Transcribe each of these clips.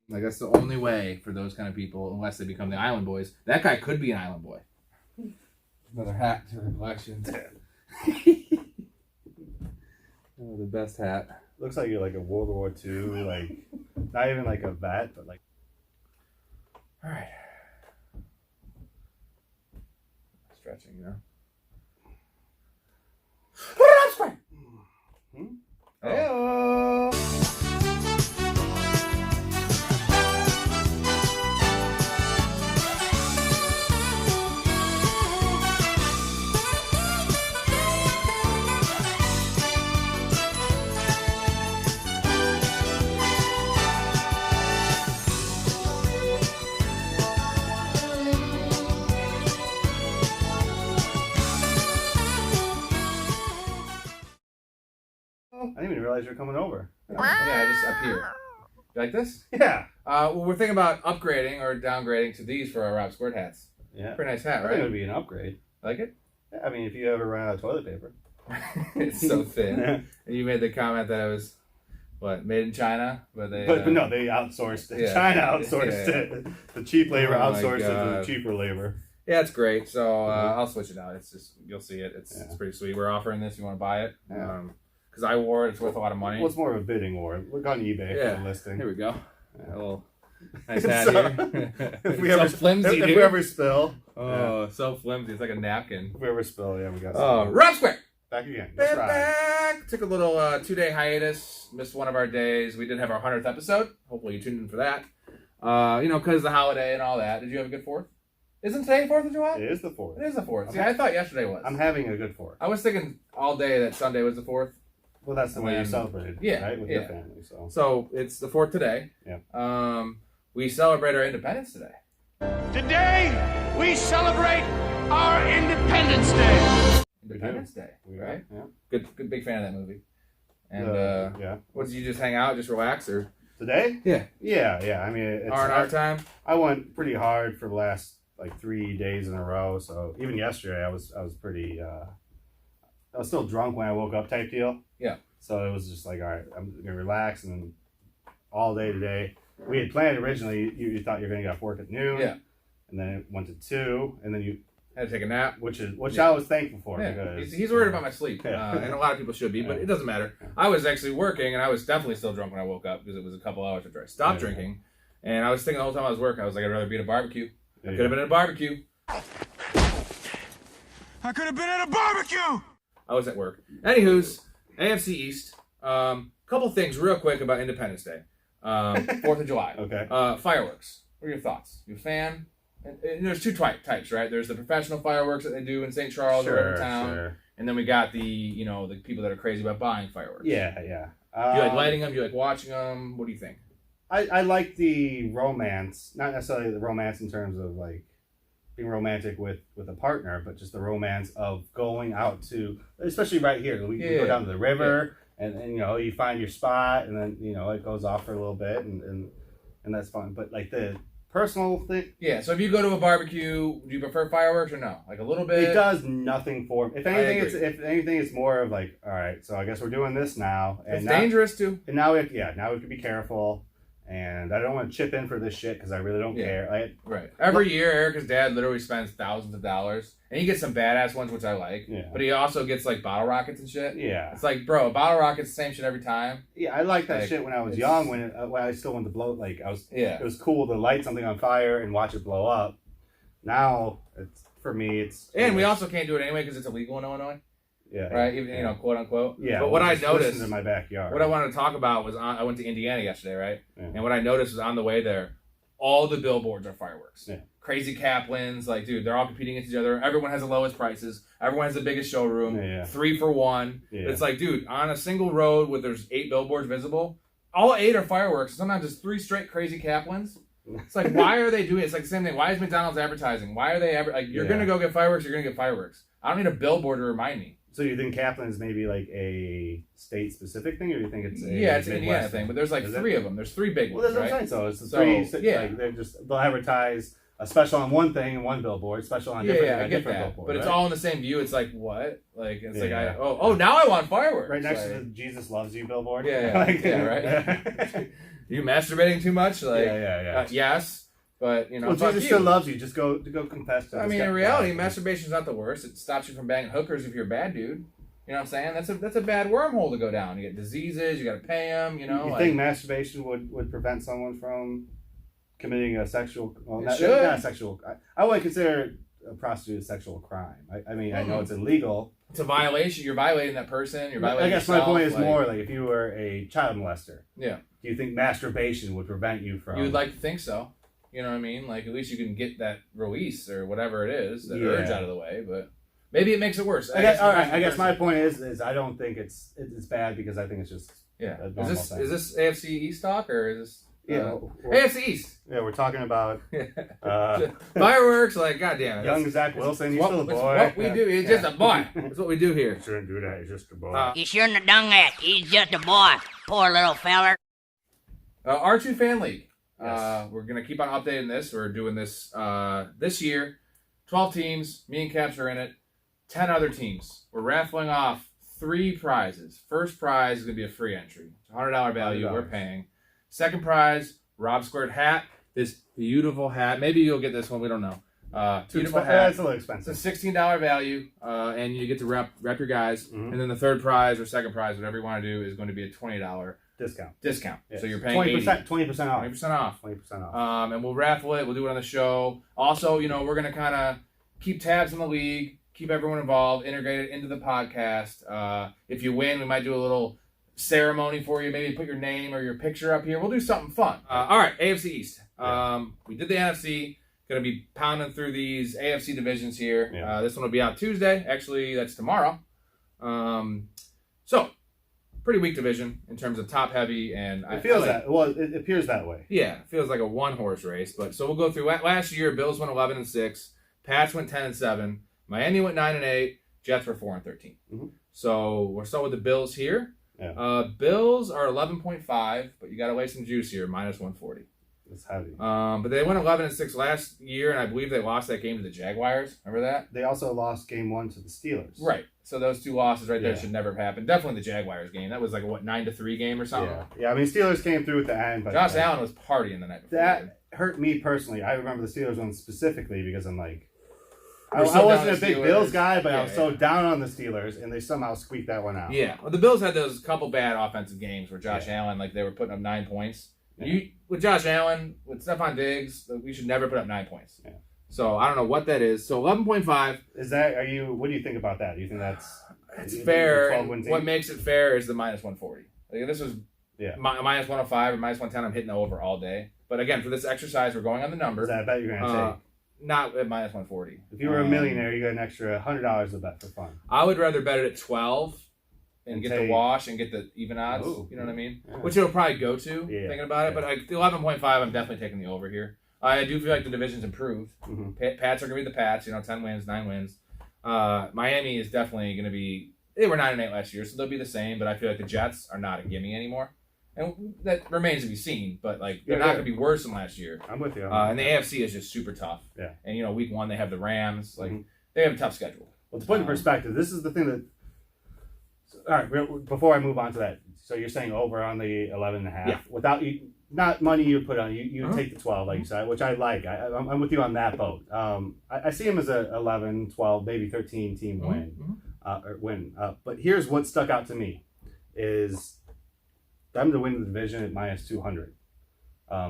Like, that's the only way for those kind of people, unless they become the Island Boys. That guy could be an Island Boy. Another hat to the collection. Oh, the best hat. Looks like you're like a World War II, like, not even like a vet, but like. All right. Stretching, you know. Hey-o. I didn't even realize you were coming over. Yeah, just up here. You like this? Yeah. Well, we're thinking about upgrading or downgrading to these for our Rob Squared hats. Yeah. Pretty nice hat, I think right? it would be an upgrade. Like it? I mean, if you ever run out of toilet paper. It's so thin. And you made the comment that it was, what, made in China? But they But no, they outsourced it. Yeah. China outsourced it. The cheap labor Oh my outsourced it to God. the cheaper labor. Yeah, it's great. So I'll switch it out. It's just, you'll see it. It's pretty sweet. We're offering this. You want to buy it? Yeah. Because I wore it. It's worth a lot of money. Well, it's more of a bidding war. Look on eBay for the listing. Here we go. Yeah. A little nice hat here. If we so ever flimsy, if dude. we ever spill. Oh, so flimsy. It's like a napkin. If we ever spill, yeah, we got Oh, some. Rob Square! Back again. Let's ride. Back! Took a little 2-day hiatus. Missed one of our days. We did have our 100th episode. Hopefully you tuned in for that. Because of the holiday and all that. Did you have a good 4th? Isn't today 4th of July? It is the 4th. It is the 4th. See, I thought yesterday was. I'm having a good 4th. I was thinking all day that Sunday was the 4th. Well, that's the way you celebrated, Yeah, right? With yeah. your family, so. So it's the 4th today. Yeah. We celebrate our independence today. Today, we celebrate our Independence Day. Independence Day, We right? Yeah. Good, big fan of that movie. And yeah. what, did you just hang out, just relax, or? Today? Yeah. Yeah. I mean, it's R&R time? I went pretty hard for the last like 3 days in a row. So even yesterday, I was pretty. I was still drunk when I woke up, type deal. Yeah. So it was just like, all right, I'm gonna relax, and then all day today. We had planned originally. You thought you were gonna get off work at noon. Yeah. And then it went to 2, and then you Had to take a nap. which Yeah. I was thankful for Yeah. because He's worried about my sleep, Yeah. and a lot of people should be, but Yeah. it doesn't matter. Yeah. I was actually working, and I was definitely still drunk when I woke up because it was a couple hours after I stopped Yeah. drinking. And I was thinking the whole time I was working, I was like, I'd rather be at a barbecue. Yeah. I could have been at a barbecue. I could have been at a barbecue. I was at work. Anywho's, AFC East. Couple things real quick about Independence Day. 4th of July. Okay. Fireworks. What are your thoughts? You a fan? And there's 2 types, right? There's the professional fireworks that they do in St. Charles or every town. Sure. And then we got the people that are crazy about buying fireworks. Yeah. Do you like lighting them? Do you like watching them? What do you think? I like the romance, not necessarily the romance in terms of like being romantic with a partner, but just the romance of going out to, especially right here. We go down to the river, and you find your spot, and then it goes off for a little bit, and that's fun. But like the personal thing, Yeah. So if you go to a barbecue, do you prefer fireworks or no? Like a little bit. it does nothing for me. If anything, agree. it's more of like, all right, so I guess we're doing this now, and It's now, dangerous too. and now we have to be careful. And I don't want to chip in for this shit because I really don't care. Right. Every year, Erica's dad literally spends thousands of dollars. And he gets some badass ones, which I like. Yeah. But he also gets, like, bottle rockets and shit. Yeah. It's like, bro, a bottle rocket's the same shit every time. Yeah, I liked that Like, shit when I was it's- young, when I still wanted to blow. Like, Yeah. it was cool to light something on fire and watch it blow up. Now, for me, it's... And we also can't do it anyway because it's illegal in Illinois. Yeah. Right? Even, quote unquote. Yeah. But what I just noticed... listen in my backyard. What I wanted to talk about was I went to Indiana yesterday, right? Yeah. And what I noticed was on the way there, all the billboards are fireworks. Yeah. Crazy Kaplans, like, dude, they're all competing against each other. Everyone has the lowest prices. Everyone has the biggest showroom. Yeah. 3 for 1. Yeah. It's like, dude, on a single road where there's 8 billboards visible, all 8 are fireworks. Sometimes it's 3 straight Crazy Kaplans. It's like, why are they doing it? It's like the same thing. Why is McDonald's advertising? Why are they you're going to go get fireworks, you're going to get fireworks. I don't need a billboard to remind me. So you think Kaplan's maybe like a state-specific thing, or you think it's a it's an Indiana Midwest thing, but there's like Is 3 it? of them. There's 3 big Well, ones, that's what right? I'm saying. So it's the So, 3. yeah. Like they'll advertise a special on one thing and one billboard, special on different, I a get different that. billboard. But it's right? all in the same view. It's like, what? Like, it's Yeah. like, now I want fireworks. right next like, to the Jesus Loves You billboard. Yeah, Like, right. you masturbating too much? Like, yeah. Yes, but Well, Jesus still loves you. Just go confess to. I mean, in reality, masturbation's not the worst. It stops you from banging hookers if you're a bad dude. You know what I'm saying? That's a bad wormhole to go down. You get diseases. You got to pay them. You know. You think masturbation would prevent someone from committing a sexual? Well, not a sexual. I wouldn't consider a prostitute a sexual crime. I mean, I know it's illegal. It's a violation. You're violating that person. You're violating. I guess yourself. my point is more like if you were a child molester. Yeah. Do you think masturbation would prevent you from? You would like to think so. You know what I mean? Like, at least you can get that release or whatever it is, that urge out of the way. But maybe it makes it worse. I guess my point is I don't think it's bad because I think it's just a normal thing. Is this AFC East talk or is this AFC East? Yeah, we're talking about fireworks. Like, goddamn it, young Zach Wilson. He's still a boy. What we do. He's just a boy. That's what we do here. Shouldn't do that. He's just a boy. You shouldn't have done that. He's just a boy. Poor little feller. R2 Fan League. Yes. We're going to keep on updating this. We're doing this this year. 12 teams. Me and Caps are in it. 10 other teams. We're raffling off 3 prizes. First prize is going to be a free entry. It's a $100 value. We're paying. Second prize, Rob Squared hat. This beautiful hat. Maybe you'll get this one. We don't know. Beautiful hat. That's a little expensive. It's a $16 value, and you get to rep your guys. Mm-hmm. And then the third prize or second prize, whatever you want to do, is going to be a $20 discount. Yes. So you're paying 20% off. 20% off. 20% off. And we'll raffle it. We'll do it on the show. Also, we're going to kind of keep tabs on the league, keep everyone involved, integrate it into the podcast. If you win, we might do a little ceremony for you. Maybe put your name or your picture up here. We'll do something fun. All right, AFC East. We did the NFC. Going to be pounding through these AFC divisions here. Yeah. This one will be out Tuesday. Actually, that's tomorrow. So, pretty weak division in terms of top heavy, and it appears that way. Yeah, it feels like a one horse race. But so we'll go through. Last year, Bills went 11-6, Pats went 10-7, Miami went 9-8, Jets were 4-13. Mm-hmm. So we'll start with the Bills here. Yeah. Bills are 11.5, but you got to lay some juice here, -140. It's heavy. But they went 11-6 last year, and I believe they lost that game to the Jaguars. Remember that? They also lost game 1 to the Steelers. Right. So those 2 losses right there should never have happened. Definitely the Jaguars game. That was like a 9-3 game or something. Yeah. I mean, Steelers came through at the end, but Josh Allen was partying the night before. That hurt me personally. I remember the Steelers one specifically because I'm like, I wasn't a big Bills guy, but I was so down on the Steelers, and they somehow squeaked that one out. Yeah. Well, the Bills had those couple bad offensive games where Josh Allen, they were putting up 9 points. Yeah. With Josh Allen, with Stephon Diggs, we should never put up 9 points. Yeah. So I don't know what that is. So 11.5. Is that? What do you think about that? Do you think that's fair? What makes it fair is the -140. Like, this was -105 or -110. I'm hitting over all day. But again, for this exercise, we're going on the number. I bet you're gonna take. Not at -140. If you were a millionaire, you got an extra $100 to bet for fun. I would rather bet it at 12 and get the wash and get the even odds. You know what I mean? Yeah. Which it'll probably go to, thinking about it. But the 11.5, I'm definitely taking the over here. I do feel like the division's improved. Mm-hmm. Pats are going to be the Pats. 10 wins, 9 wins. Miami is definitely going to be... They were 9-8 last year, so they'll be the same. But I feel like the Jets are not a gimme anymore. And that remains to be seen. But they're not going to be worse than last year. I'm with you. And the AFC is just super tough. Yeah. And, week 1, they have the Rams. They have a tough schedule. Well, to put in perspective, this is the thing that... All right, before I move on to that, so you're saying over on the 11.5. Yeah. Without not money you would put on, you would take the 12, like you said, which I like. I'm with you on that boat. I see him as a 11, 12, maybe 13 team win. But here's what stuck out to me is them to win the division at -200.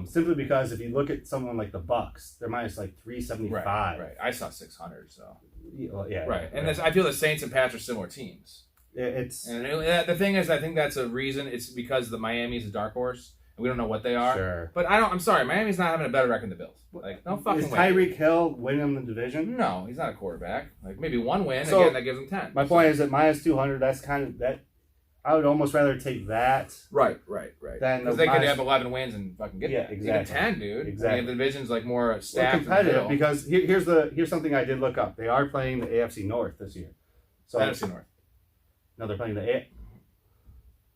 Simply because if you look at someone like the Bucks, they're -375. Right. I saw 600, so. Yeah. Right. And I feel the Saints and Pats are similar teams. And the thing is, I think that's a reason. It's because the Miami's a dark horse, and we don't know what they are. Sure. But I'm sorry, Miami's not having a better record than the Bills. No fucking way. Is Tyreek Hill winning the division? No, he's not a quarterback. Maybe 1 win, again, that gives him 10. My point is that -200, that's kind of that. I would almost rather take that. Right. Because they could have 11 wins and fucking get that. Exactly. Even 10, dude. Exactly. The division's more stacked. Competitive, because here's something I did look up. They are playing the AFC North this year. So NFC North. No, they're playing the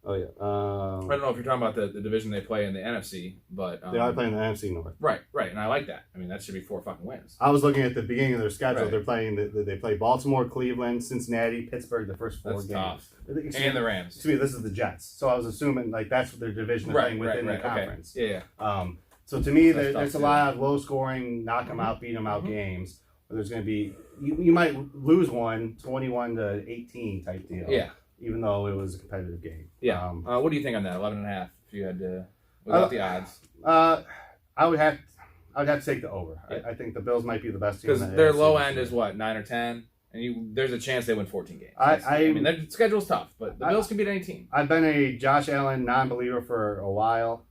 Oh yeah. I don't know if you're talking about the division they play in the NFC, but They are playing the NFC North. Right, and I like that. I mean, that should be 4 fucking wins. I was looking at the beginning of their schedule. Right. They're playing. They play Baltimore, Cleveland, Cincinnati, Pittsburgh. The first 4 That's games. tough. Excuse And the Rams. Excuse me. This is the Jets. So I was assuming like that's what their division they're playing within the conference. Okay. Yeah. So to me, That's there's a tough, lot of low scoring, knock them out, beat them out games. Where there's going to be you might lose one 21-18 type deal. Yeah. Even though it was a competitive game. Yeah. What do you think on that? 11.5. If you had to, without the odds. I would have to take the over. Yeah. I think the Bills might be the best team. Because their low end is what, 9 or 10, and there's a chance they win 14 games. I mean, their schedule's tough, but the Bills can beat any team. I've been a Josh Allen non-believer for a while.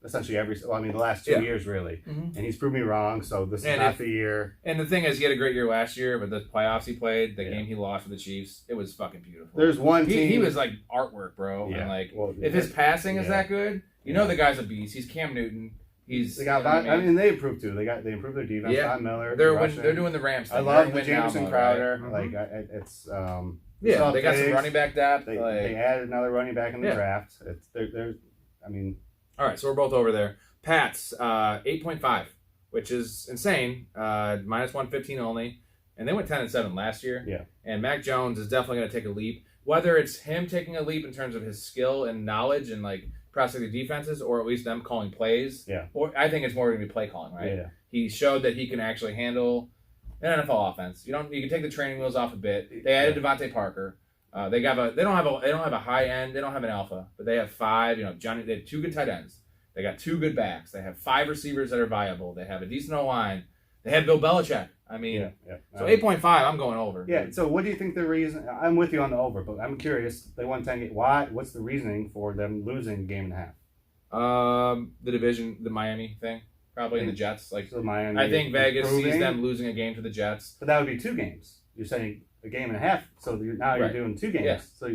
Essentially the last 2 years really, and he's proved me wrong. So this is not the year. And the thing is, he had a great year last year, but the playoffs he played, the game he lost with the Chiefs, it was fucking beautiful. There's one team. He was like artwork, bro. Yeah. And like, if his passing is that good, you know the guy's a beast. He's Cam Newton. They got. I mean, they improved too. They improved their defense. Yeah. Von Miller. They're doing the Rams thing. I love the Jameson Crowder. Right? Like it's. Yeah, they got some running back depth. They added another running back in the draft. They're. I mean. All right, so we're both over there. Pats 8.5, which is insane. Minus 115 only, and they went 10-7 last year. Yeah. And Mac Jones is definitely going to take a leap. Whether it's him taking a leap in terms of his skill and knowledge and like prosecuting defenses, or at least them calling plays. Yeah. Or I think it's more going to be play calling, right? Yeah. He showed that he can actually handle an NFL offense. You can take the training wheels off a bit. They added Devontae Parker. They don't have a high end. They don't have an alpha, but they have 5. They have 2 good tight ends. They got 2 good backs. They have 5 receivers that are viable. They have a decent O-line. They have Bill Belichick. I mean, so 8.5, I'm going over. Yeah. Dude. So what do you think the reason? I'm with you on the over, but I'm curious. They won 10 games. Why? What's the reasoning for them losing a game and a half? The division, the Miami thing, probably, and the Jets. Like, so Miami. I think Vegas sees them losing a game to the Jets. But that would be 2 games. You're saying a game and a half. So you're doing 2 games. Yeah. So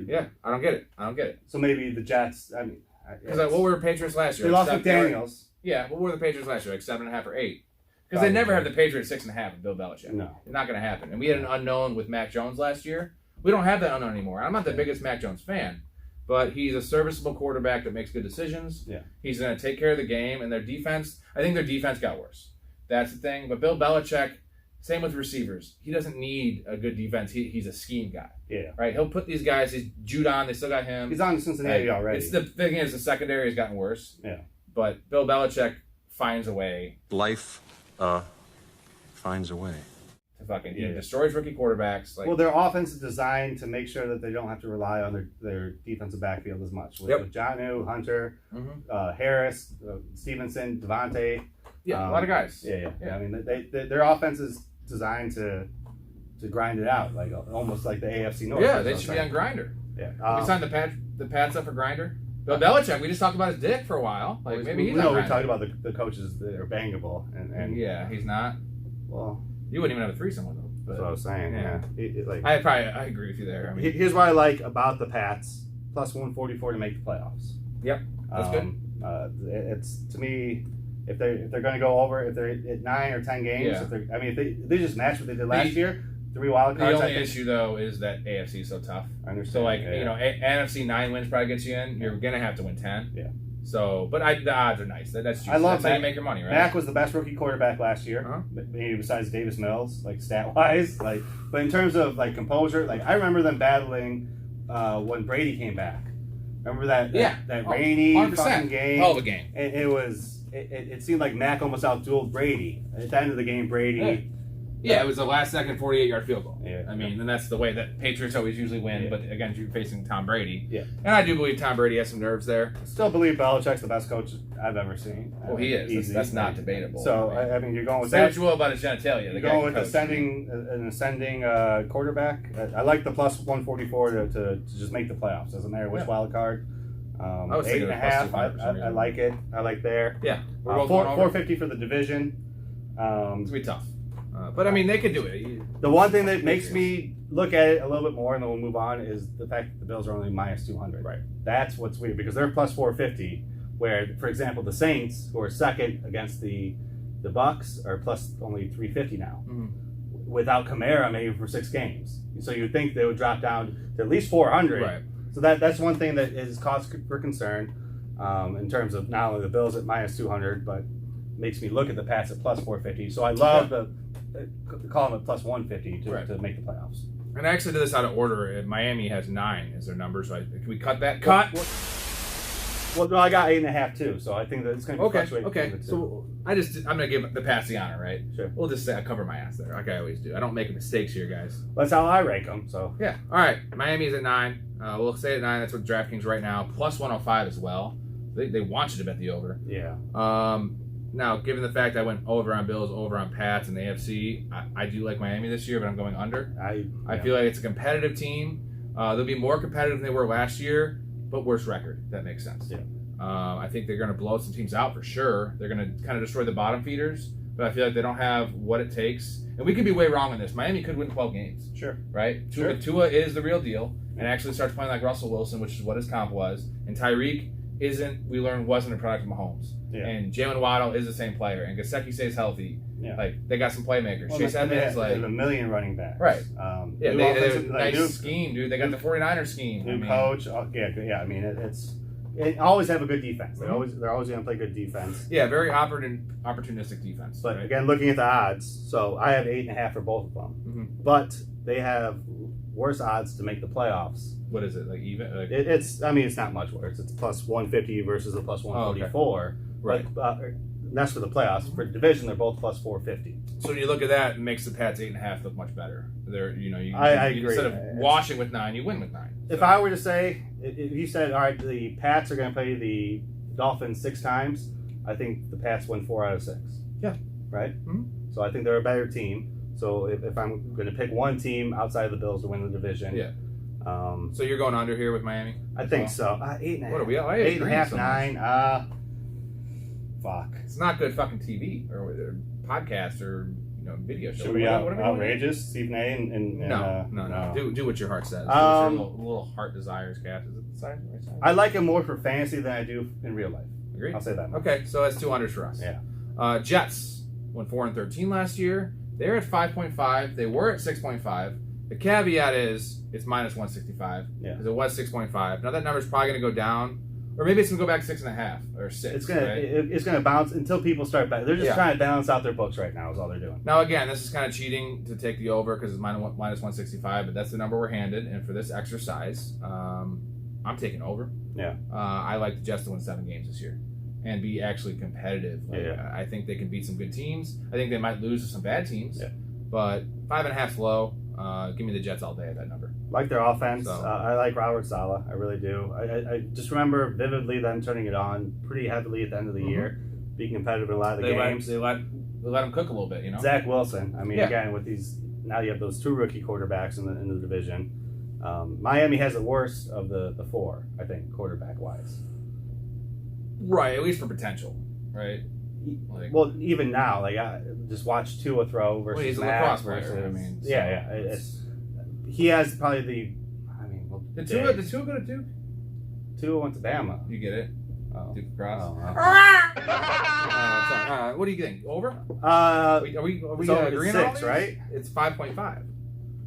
I don't get it. So maybe the Jets. I mean. Because what were the Patriots last year? They lost McDaniels. Yeah, what were the Patriots last year? Like 7.5 or 8? Because they never have the Patriots 6.5 with Bill Belichick. No, it's not going to happen. And we had an unknown with Mac Jones last year. We don't have that unknown anymore. I'm not the biggest Mac Jones fan, but he's a serviceable quarterback that makes good decisions. Yeah, he's going to take care of the game, and their defense. I think their defense got worse. That's the thing. But Bill Belichick, same with receivers. He doesn't need a good defense. He's a scheme guy. Yeah. Right? He'll put these guys, he's Judon, they still got him. He's on Cincinnati already. It's the thing is the secondary has gotten worse. Yeah. But Bill Belichick finds a way. Life finds a way. To fucking he destroys rookie quarterbacks. Like, well, their offense is designed to make sure that they don't have to rely on their defensive backfield as much. With Jonnu, Hunter, Harris, Stevenson, Devontae. Yeah, a lot of guys. Yeah. I mean, their offense is designed to grind it out, like almost like the AFC North. Yeah, they should be on grindr. Yeah, we signed the Pats up for grindr. Bill Belichick, we just talked about his dick for a while. Like maybe he's we talked about the coaches that are bangable, and yeah, he's not. Well, you wouldn't even have a threesome with him. That's what I was saying. Yeah, I agree with you there. I mean, here's what I like about the Pats: plus 144 to make the playoffs. Yep, that's good. It's to me. If they're going to go over, if they're at 9 or 10 games, if they just match what they did last year, 3 wild cards. The only issue though is that AFC is so tough. I understand. So NFC 9 wins probably gets you in. You're gonna have to win 10. Yeah. So, but the odds are nice. That's juicy. I love that's how you make your money, right? Mac was the best rookie quarterback last year, maybe besides Davis Mills, like stat wise. But in terms of like composure, like I remember them battling when Brady came back. Remember that rainy 100%. fucking game? Hell of a game. It seemed like Mac almost outdueled Brady. At the end of the game, Brady... Yeah, it was a last-second 48-yard field goal. Yeah. I mean, and that's the way that Patriots always usually win, but again, you're facing Tom Brady. Yeah. And I do believe Tom Brady has some nerves there. I still believe Belichick's the best coach I've ever seen. Well, he is. That's not debatable. So, I mean, you're going with say what you will about his genitalia. You're going with an ascending quarterback. I like the plus 144 to just make the playoffs. Doesn't matter which wild card. I was 8.5. I like it. I like there. Yeah. 450 for the division. It's gonna be tough. But I mean, they could do it. The one thing that makes me look at it a little bit more, and then we'll move on, is the fact that the Bills are only minus 200. Right. That's what's weird because they're plus 450. Where, for example, the Saints, who are second against the Bucks, are plus only 350 now. Mm-hmm. Without Kamara, maybe for 6 games. So you'd think they would drop down to at least 400. Right. So that's one thing that is cause for concern in terms of not only the Bills at minus 200, but makes me look at the Pats at plus 450. So I love the call them at plus 150 to make the playoffs. And I actually did this out of order. Miami has 9 as their number, so can we cut that? Cut. Well, no, I got 8.5 too, so I think that it's going to be fluctuating. Okay. So I'm gonna give the Pats the honor, right? Sure. We'll just say I cover my ass there, like I always do. I don't make mistakes here, guys. That's how I rank them. So yeah. All right. Miami's at 9. We'll say at 9. That's what DraftKings right now. Plus 105 as well. They want you to bet the over. Yeah. Now, given the fact I went over on Bills, over on Pats, and the AFC, I do like Miami this year, but I'm going under. I feel like it's a competitive team. They'll be more competitive than they were last year, but worse record. If that makes sense. Yeah. I think they're going to blow some teams out for sure. They're going to kind of destroy the bottom feeders, but I feel like they don't have what it takes. And we could be way wrong on this. Miami could win 12 games. Sure. Right? Sure. Tua is the real deal and actually starts playing like Russell Wilson, which is what his comp was. And Tyreek wasn't a product of Mahomes. Yeah. And Jalen Waddle is the same player. And Gesicki stays healthy. Yeah. Like, they got some playmakers. Well, Chase Edmonds, they have a million running backs. Right. Yeah, they have a nice new scheme, dude. They got the 49er scheme. New coach. Yeah. I mean, it always have a good defense. They're always going to play good defense. Yeah, very opportunistic defense. But right? again, looking at the odds, so I have 8.5 for both of them. Mm-hmm. But they have worse odds to make the playoffs. What is it, like even? It's not much worse. It's plus 150 versus the plus 144. Okay. Right. But that's for the playoffs. For division, they're both plus 450. So when you look at that, it makes the Pats 8.5 look much better. I agree. Instead of washing with 9, you win with 9. So. If I were to say, if you said, all right, the Pats are going to play the Dolphins 6 times, I think the Pats win 4 out of 6. Yeah. Right? Mm-hmm. So I think they're a better team. So if I'm going to pick one team outside of the Bills to win the division. Yeah. So you're going under here with Miami? I think so. 8.5. What are we? 8.5, 9. Fuck. It's not good fucking TV or podcast or video show. Should we outrageous, Stephen A. And no. Do what your heart says. Do what your little heart desires, Cap. Is it the side? Right side? I like it more for fantasy than I do in real life. Agree? I'll say that much. Okay, so that's 2 unders for us. Yeah. Jets went 4-13 last year. They're at 5.5. They were at 6.5. The caveat is it's minus 165 because it was 6.5. Now that number's probably going to go down, or maybe it's going to go back 6.5 or 6. It's going to bounce until people start back. They're just trying to balance out their books right now. Is all they're doing. Now again, this is kind of cheating to take the over because it's minus 165, but that's the number we're handed. And for this exercise, I'm taking over. Yeah. I like the Jets to win 7 games this year and be actually competitive. I think they can beat some good teams. I think they might lose to some bad teams. Yeah. But 5.5's low. Give me the Jets all day at that number. Like their offense. So. I like Robert Saleh. I really do. I just remember vividly them turning it on pretty heavily at the end of the year, being competitive in a lot of the games. They let them cook a little bit, Zach Wilson. I mean, again, with these, now you have those 2 rookie quarterbacks in the division. Miami has the worst of the 4, I think, quarterback-wise. Right, at least for potential, right? Well, even now, I just watch Tua throw versus he's a Max lacrosse player. Versus, he has probably the. I mean, did Tua go to Duke? Tua went to Bama. You get it? Oh. Duke cross. Sorry. What do you think? Over? Are we so agreeing 6, on these? right? It's 5.5.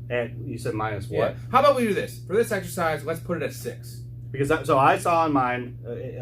And you said minus what? Yeah. How about we do this for this exercise? Let's put it at 6. Because I saw on mine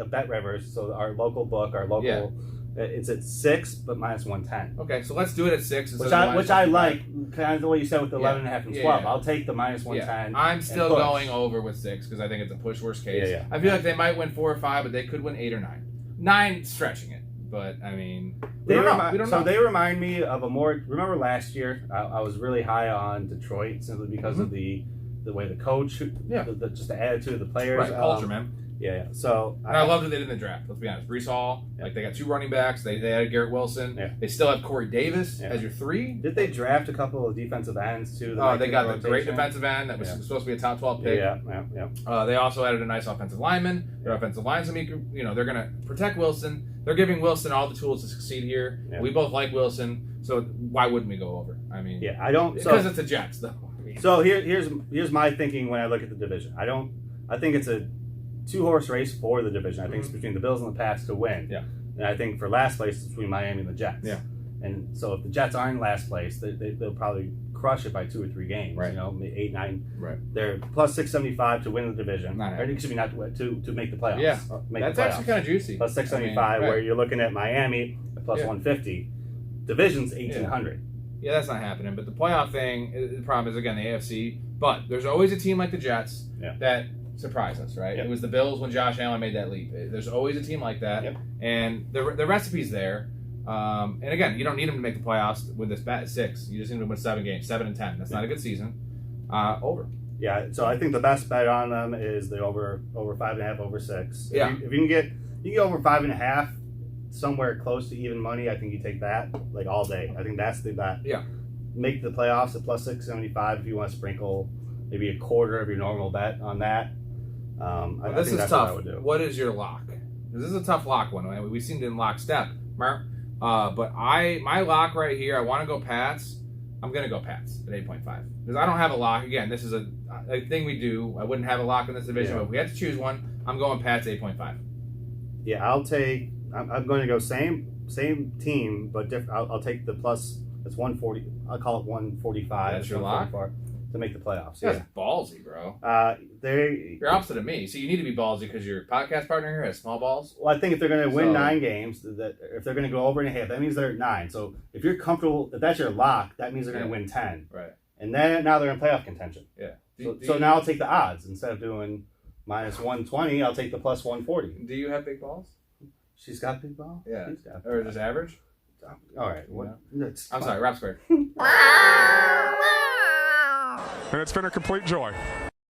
Bet Rivers, so our local book, our local. It's at 6, but minus 110. Okay, so let's do it at 6. Which I like, kind of the way you said with the 11.5 and 12. I'll take the minus 110. I'm still going over with 6 because I think it's a push worst case. I feel like they might win 4 or 5, but they could win 8 or 9. 9 stretching it, but I mean, we don't know. They remind me of a more. Remember last year, I was really high on Detroit simply because of the way the coach, just the attitude of the players, right? Culture, man. Yeah. So I love that they did in the draft. Let's be honest. Breece Hall, they got 2 running backs. They added Garrett Wilson. Yeah. They still have Corey Davis as your 3. Did they draft a couple of defensive ends too? They got the great defensive end that was supposed to be a top 12 pick. Yeah. They also added a nice offensive lineman. Their offensive line's they're going to protect Wilson. They're giving Wilson all the tools to succeed here. Yeah. We both like Wilson, so why wouldn't we go over? I mean, I don't because it's the Jets though. So here's my thinking when I look at the division. I think it's a 2-horse race for the division. I think it's between the Bills and the Pats to win. Yeah. And I think for last place it's between Miami and the Jets. Yeah. And so if the Jets are in last place, they'll probably crush it by 2 or 3 games. Right. You know, 8, 9. Right. They're plus 675 to win the division. Not Or excuse me, not to make the playoffs. Yeah, Make that's the playoffs. actually kind of juicy. Plus 675, I mean, where right. you're looking at Miami at plus Yeah. 150. Division's 1,800. Yeah, that's not happening. But the playoff thing, the problem is, again, the AFC. But there's always a team like the Jets that surprise us, right? Yep. It was the Bills when Josh Allen made that leap. There's always a team like that. Yep. And the recipe's there. And again, you don't need them to make the playoffs with this bet at 6. You just need them to win 7 games, 7 and 10. That's not a good season. Over. Yeah, so I think the best bet on them is the over 5.5, over 6. Yeah. If you can get over 5.5, somewhere close to even money, I think you take that like all day. I think that's the bet. Yeah. Make the playoffs at plus 675 if you want to sprinkle maybe a quarter of your normal bet on that. I This think is that's tough. what I would do. What is your lock? This is a tough lock one. We seemed in lockstep. But my lock right here, I want to go Pats. I'm going to go Pats at 8.5. Because I don't have a lock. Again, this is a thing we do. I wouldn't have a lock in this division, but if we had to choose one, I'm going Pats 8.5. Yeah, I'm going to go same team, but different. I'll take the plus. It's 140. I'll call it 145. That's your lock? To make the playoffs. That's ballsy, bro. You're opposite of me, so you need to be ballsy because your podcast partner here has small balls. Well, I think if they're going to win 9 games, if they're going to go over and a half, that means they're at 9. So if you're comfortable, if that's your lock, that means they're going to win 10. Right. And then now they're in playoff contention. Yeah. So now I'll take the odds instead of doing minus 120. I'll take the plus 140. Do you have big balls? She's got big balls. Yeah. She's got Or just average? All right. I'm sorry. Rap squared. And it's been a complete joy.